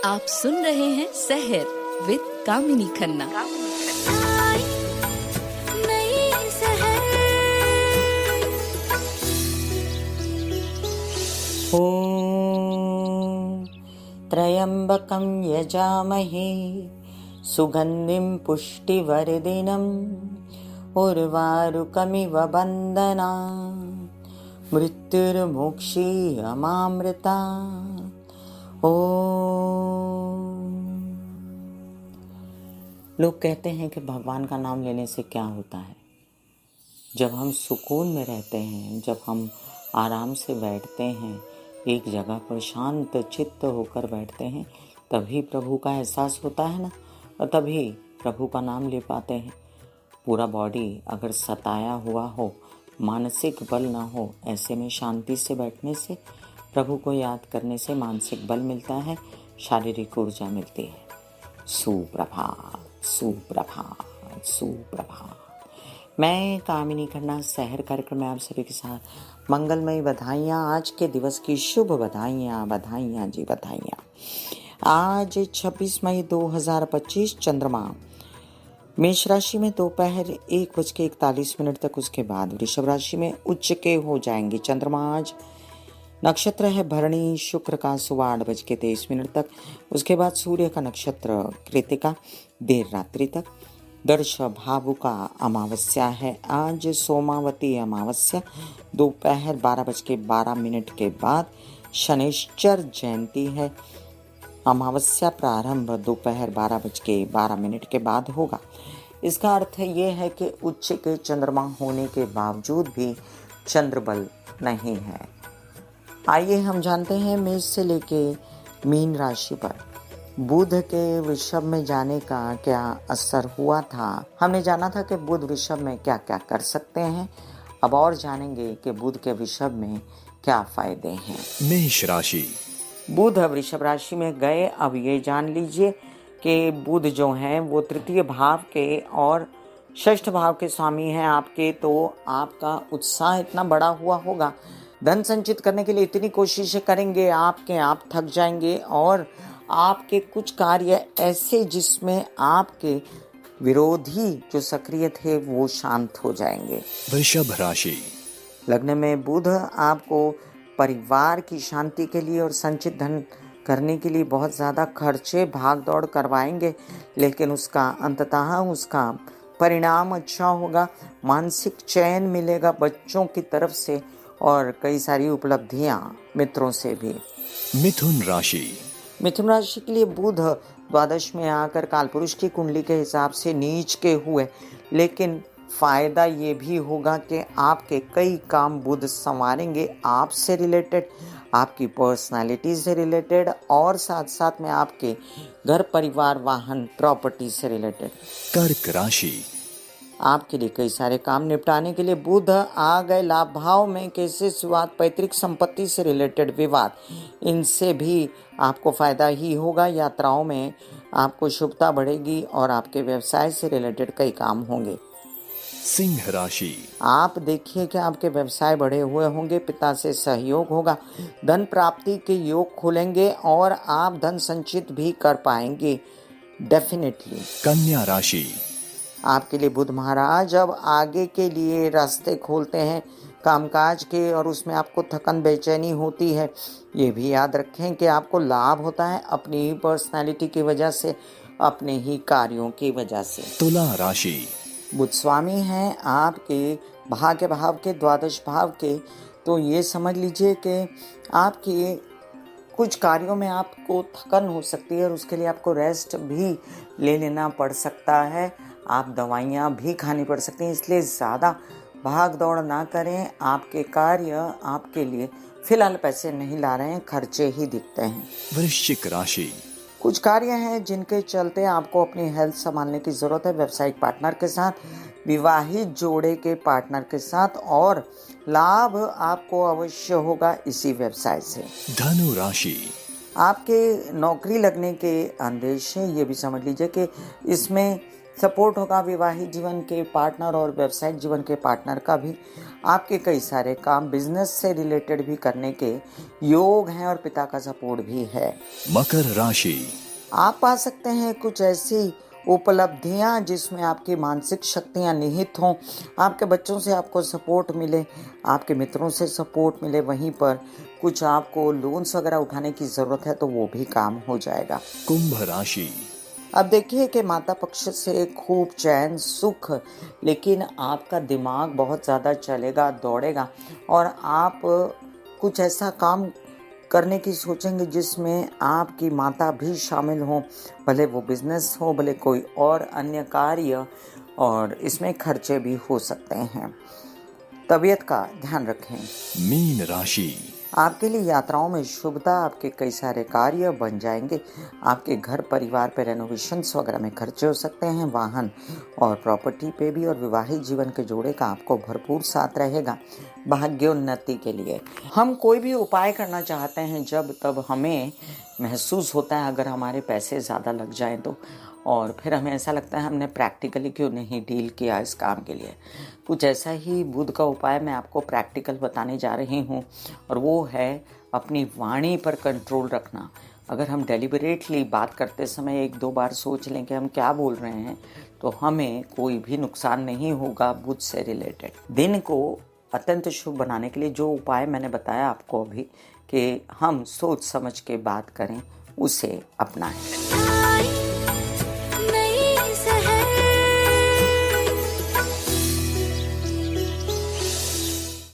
आप सुन रहे हैं सहर विद कामिनी खन्ना। ॐ त्र्यम्बकं यजामहे सुगन्धिं पुष्टिवर्धिनम् उर्वारुकमिव बन्धना मृत्युर्मोक्षीयमामृता। लोग कहते हैं कि भगवान का नाम लेने से क्या होता है। जब हम सुकून में रहते हैं, जब हम आराम से बैठते हैं, एक जगह पर शांत चित्त होकर बैठते हैं, तभी प्रभु का एहसास होता है ना, और तभी प्रभु का नाम ले पाते हैं। पूरा बॉडी अगर सताया हुआ हो, मानसिक बल ना हो, ऐसे में शांति से बैठने से, प्रभु को याद करने से मानसिक बल मिलता है, शारीरिक ऊर्जा मिलती है। सुप्रभात, सुप्रभात, सुप्रभात। मैं कामिनी खन्ना सहर कार्यक्रम में आप सभी के साथ मंगलमयी बधाइयाँ, आज के दिवस की शुभ बधाइयाँ, बधाइयाँ जी बधाइयाँ। आज 26 मई 2025 चंद्रमा मेष राशि में दोपहर 1:41 तक, उसके बाद वृषभ राशि में उच्च के हो जाएंगे चंद्रमा। आज नक्षत्र है भरणी, शुक्र का सुबह 8:23 तक, उसके बाद सूर्य का नक्षत्र कृतिका देर रात्रि तक। दर्श भावु का अमावस्या है आज, सोमावती अमावस्या दोपहर 12:12 के बाद। शनिश्चर जयंती है, अमावस्या प्रारंभ दोपहर 12:12 के बाद होगा। इसका अर्थ ये है कि उच्च के चंद्रमा होने के बावजूद भी चंद्रबल नहीं है। आइए हम जानते हैं मेष से लेके मीन राशि पर बुध के वृषभ में जाने का क्या असर हुआ था। हमने जाना था कि बुध वृषभ में क्या क्या कर सकते हैं, अब और जानेंगे कि बुध के वृषभ में क्या फायदे हैं। मेष राशि, बुध वृषभ राशि में गए, अब ये जान लीजिए कि बुध जो हैं वो तृतीय भाव के और षष्ठ भाव के स्वामी हैं आपके, तो आपका उत्साह इतना बड़ा हुआ होगा, धन संचित करने के लिए इतनी कोशिशें करेंगे आपके, आप थक जाएंगे और आपके कुछ कार्य ऐसे जिसमें आपके विरोधी जो सक्रिय थे वो शांत हो जाएंगे। वृषभ राशि, लग्न में बुध आपको परिवार की शांति के लिए और संचित धन करने के लिए बहुत ज़्यादा खर्चे भाग दौड़ करवाएंगे, लेकिन उसका अंततः उसका परिणाम अच्छा होगा। मानसिक चैन मिलेगा बच्चों की तरफ से और कई सारी उपलब्धियां मित्रों से भी। मिथुन राशि, मिथुन राशि के लिए बुध द्वादश में आकर कालपुरुष की कुंडली के हिसाब से नीच के हुए, लेकिन फायदा ये भी होगा कि आपके कई काम बुध संवारेंगे, आपसे रिलेटेड, आपकी पर्सनालिटी से रिलेटेड और साथ साथ में आपके घर परिवार वाहन प्रॉपर्टी से रिलेटेड। कर्क राशि, आपके लिए कई सारे काम निपटाने के लिए बुध आ गए लाभ भाव में। केसेस विवाद, पैतृक संपत्ति से रिलेटेड विवाद, इनसे भी आपको फायदा ही होगा। यात्राओं में आपको शुभता बढ़ेगी और आपके व्यवसाय से रिलेटेड कई काम होंगे। सिंह राशि, आप देखिए कि आपके व्यवसाय बढ़े हुए होंगे, पिता से सहयोग होगा, धन प्राप्ति के योग खुलेंगे और आप धन संचित भी कर पाएंगे डेफिनेटली। कन्या राशि, आपके लिए बुध महाराज अब आगे के लिए रास्ते खोलते हैं कामकाज के, और उसमें आपको थकन बेचैनी होती है। ये भी याद रखें कि आपको लाभ होता है अपनी ही पर्सनालिटी की वजह से, अपने ही कार्यों की वजह से। तुला राशि, बुध स्वामी हैं आपके भाग्य भाव के, द्वादश भाव के, तो ये समझ लीजिए कि आपके कुछ कार्यों में आपको थकन हो सकती है और उसके लिए आपको रेस्ट भी ले लेना पड़ सकता है, आप दवाइयाँ भी खानी पड़ सकती हैं, इसलिए ज़्यादा भाग दौड़ ना करें। आपके कार्य आपके लिए फिलहाल पैसे नहीं ला रहे हैं, खर्चे ही दिखते हैं। वृश्चिक राशि, कुछ कार्य हैं जिनके चलते आपको अपनी हेल्थ संभालने की ज़रूरत है, व्यावसायिक पार्टनर के साथ, विवाहित जोड़े के पार्टनर के साथ, और लाभ आपको अवश्य होगा इसी व्यवसाय से। धनु राशि, आपके नौकरी लगने के अंदेश हैं, ये भी समझ लीजिए कि इसमें सपोर्ट होगा विवाहित जीवन के पार्टनर और व्यावसायिक जीवन के पार्टनर का भी। आपके कई सारे काम बिजनेस से रिलेटेड भी करने के योग हैं और पिता का सपोर्ट भी है। मकर राशि। आप पा सकते हैं कुछ ऐसी उपलब्धियां जिसमें आपकी मानसिक शक्तियां निहित हों, आपके बच्चों से आपको सपोर्ट मिले, आपके मित्रों से सपोर्ट मिले, वहीं पर कुछ आपको लोन्स वगैरह उठाने की ज़रूरत है तो वो भी काम हो जाएगा। कुंभ राशि। अब देखिए कि माता पक्ष से खूब चैन सुख, लेकिन आपका दिमाग बहुत ज़्यादा चलेगा दौड़ेगा और आप कुछ ऐसा काम करने की सोचेंगे जिसमें आपकी माता भी शामिल हो, भले वो बिजनेस हो भले कोई और अन्य कार्य, और इसमें खर्चे भी हो सकते हैं। तबीयत का ध्यान रखें। मीन राशि। आपके लिए यात्राओं में शुभता, आपके कई सारे कार्य बन जाएंगे, आपके घर परिवार पे रेनोवेशंस वगैरह में खर्चे हो सकते हैं, वाहन और प्रॉपर्टी पे भी, और विवाहित जीवन के जोड़े का आपको भरपूर साथ रहेगा भाग्योन्नति के लिए। हम कोई भी उपाय करना चाहते हैं जब तब हमें महसूस होता है अगर हमारे पैसे ज़्यादा लग जाएं तो, और फिर हमें ऐसा लगता है हमने प्रैक्टिकली क्यों नहीं डील किया इस काम के लिए। कुछ ऐसा ही बुध का उपाय मैं आपको प्रैक्टिकल बताने जा रही हूँ, और वो है अपनी वाणी पर कंट्रोल रखना। अगर हम डेलिबरेटली बात करते समय 1-2 बार सोच लें कि हम क्या बोल रहे हैं तो हमें कोई भी नुकसान नहीं होगा बुध से रिलेटेड। दिन को अत्यंत शुभ बनाने के लिए जो उपाय मैंने बताया आपको अभी कि हम सोच समझ के बात करें, उसे अपनाएं।